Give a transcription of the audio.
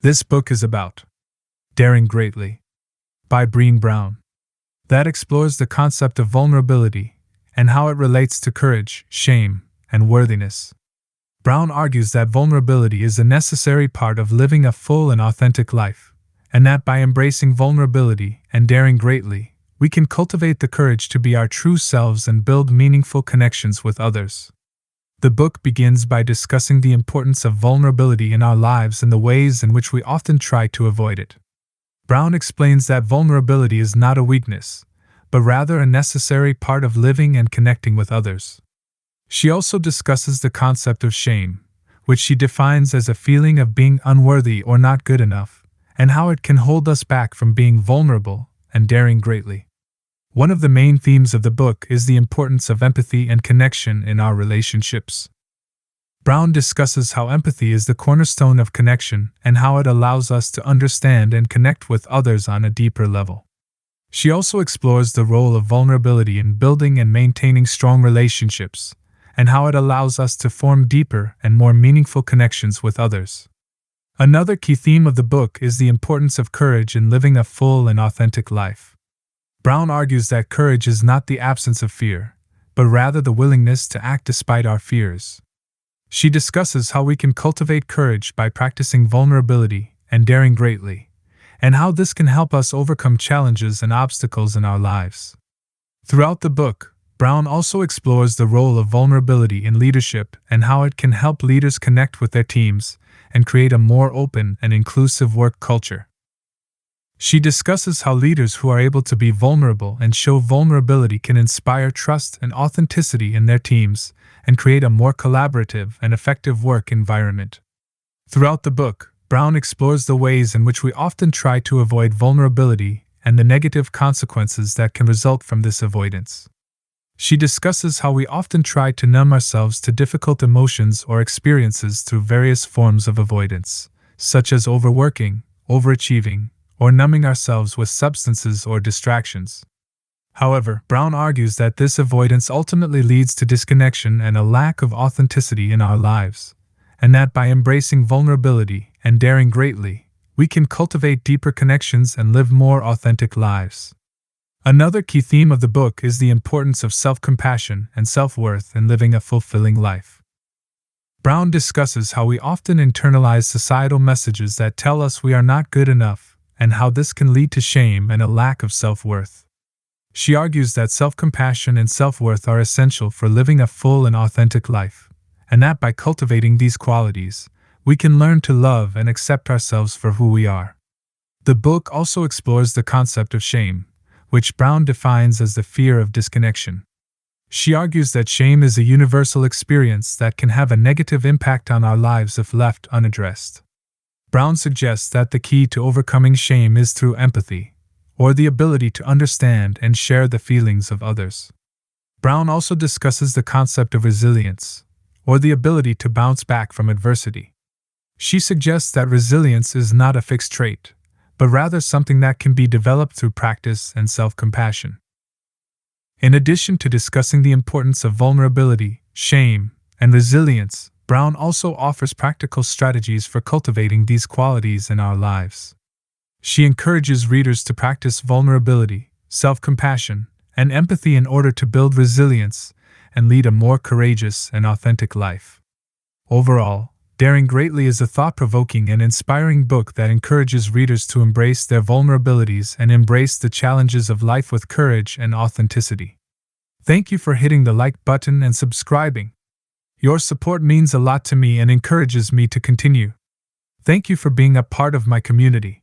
This book is about Daring Greatly by Brene Brown, that explores the concept of vulnerability and how it relates to courage, shame, and worthiness. Brown argues that vulnerability is a necessary part of living a full and authentic life, and that by embracing vulnerability and daring greatly, we can cultivate the courage to be our true selves and build meaningful connections with others. The book begins by discussing the importance of vulnerability in our lives and the ways in which we often try to avoid it. Brown explains that vulnerability is not a weakness, but rather a necessary part of living and connecting with others. She also discusses the concept of shame, which she defines as a feeling of being unworthy or not good enough, and how it can hold us back from being vulnerable and daring greatly. One of the main themes of the book is the importance of empathy and connection in our relationships. Brown discusses how empathy is the cornerstone of connection and how it allows us to understand and connect with others on a deeper level. She also explores the role of vulnerability in building and maintaining strong relationships, and how it allows us to form deeper and more meaningful connections with others. Another key theme of the book is the importance of courage in living a full and authentic life. Brown argues that courage is not the absence of fear, but rather the willingness to act despite our fears. She discusses how we can cultivate courage by practicing vulnerability and daring greatly, and how this can help us overcome challenges and obstacles in our lives. Throughout the book, Brown also explores the role of vulnerability in leadership and how it can help leaders connect with their teams and create a more open and inclusive work culture. She discusses how leaders who are able to be vulnerable and show vulnerability can inspire trust and authenticity in their teams and create a more collaborative and effective work environment. Throughout the book, Brown explores the ways in which we often try to avoid vulnerability and the negative consequences that can result from this avoidance. She discusses how we often try to numb ourselves to difficult emotions or experiences through various forms of avoidance, such as overworking, overachieving, or numbing ourselves with substances or distractions. However, Brown argues that this avoidance ultimately leads to disconnection and a lack of authenticity in our lives, and that by embracing vulnerability and daring greatly, we can cultivate deeper connections and live more authentic lives. Another key theme of the book is the importance of self-compassion and self-worth in living a fulfilling life. Brown discusses how we often internalize societal messages that tell us we are not good enough, and how this can lead to shame and a lack of self-worth. She argues that self-compassion and self-worth are essential for living a full and authentic life, and that by cultivating these qualities, we can learn to love and accept ourselves for who we are. The book also explores the concept of shame, which Brown defines as the fear of disconnection. She argues that shame is a universal experience that can have a negative impact on our lives if left unaddressed. Brown suggests that the key to overcoming shame is through empathy, or the ability to understand and share the feelings of others. Brown also discusses the concept of resilience, or the ability to bounce back from adversity. She suggests that resilience is not a fixed trait, but rather something that can be developed through practice and self-compassion. In addition to discussing the importance of vulnerability, shame, and resilience, Brown also offers practical strategies for cultivating these qualities in our lives. She encourages readers to practice vulnerability, self-compassion, and empathy in order to build resilience and lead a more courageous and authentic life. Overall, Daring Greatly is a thought-provoking and inspiring book that encourages readers to embrace their vulnerabilities and embrace the challenges of life with courage and authenticity. Thank you for hitting the like button and subscribing. Your support means a lot to me and encourages me to continue. Thank you for being a part of my community.